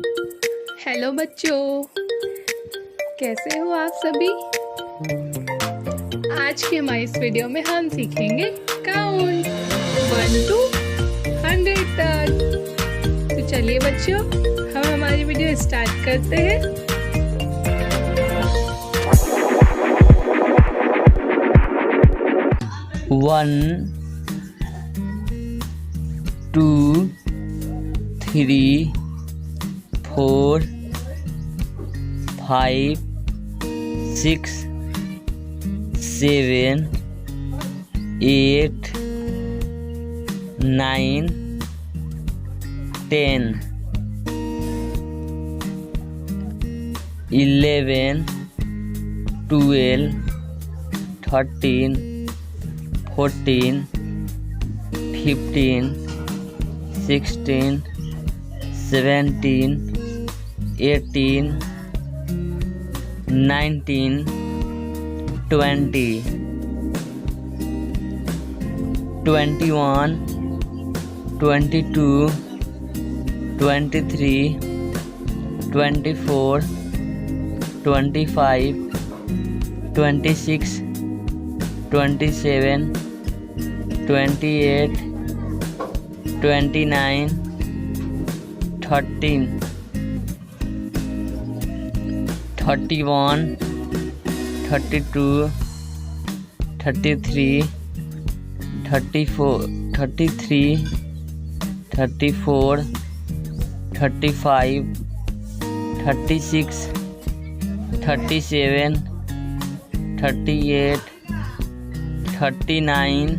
Hello बच्चों, कैसे हो आप सभी। आज के हमारे इस वीडियो में हम सीखेंगे काउंट 1 to 100 तक। तो चलिए बच्चों, हम हमारी वीडियो स्टार्ट करते हैं। वन, 2, 3, 4, 5, 6, 7, 8, 9, 10, 11, 12, 13, 14, 15, 16, 17, 18, 19, 20, 21, 22, 23, 24, 25, 26, 27, 28, 29, 30, 31, 32, 33, 34, 34, 35, 36, 37, 38, 39,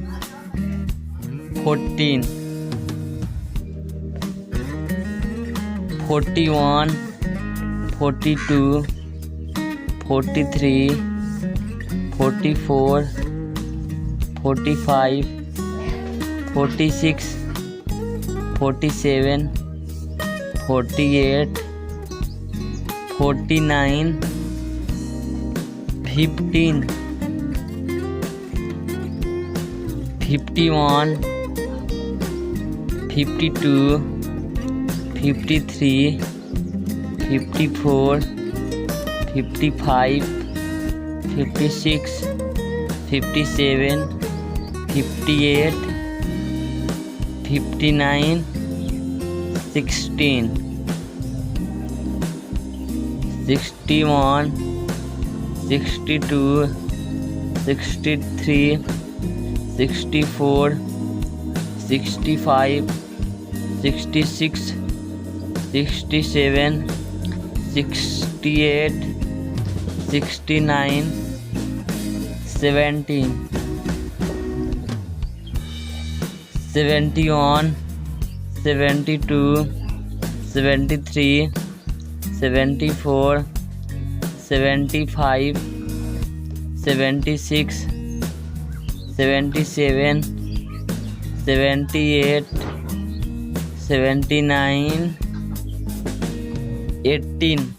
40, 41, 42, 43, 44, 45, 46, 47, 48, 49, 50, 51, 52, 53, 54, 55, 56, 57, 58, 59, 16, 61, 62, 63, 64, 65, 66, 67, 68, 69, 70, 71, 72, 73, 74, 75, 76, 77, 78, 79, 18,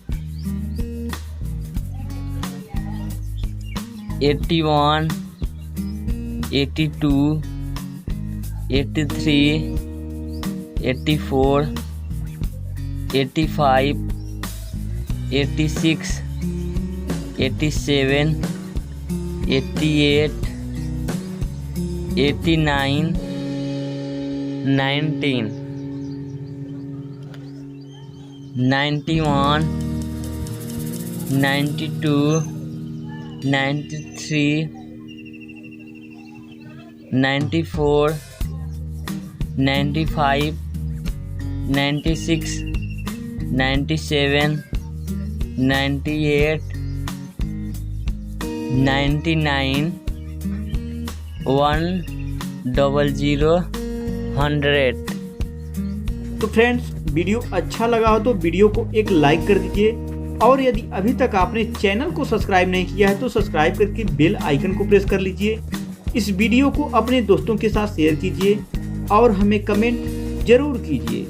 81, 82, 83, 84, 85, 86, 87, 88, 89, 90, 91, 92, 93, 94, 95, 96, 97, 98, 99, 100, 100। तो फ्रेंड्स, वीडियो अच्छा लगा हो तो वीडियो को एक लाइक कर दीजिए, और यदि अभी तक आपने चैनल को सब्सक्राइब नहीं किया है तो सब्सक्राइब करके बेल आइकन को प्रेस कर लीजिए। इस वीडियो को अपने दोस्तों के साथ शेयर कीजिए और हमें कमेंट जरूर कीजिए।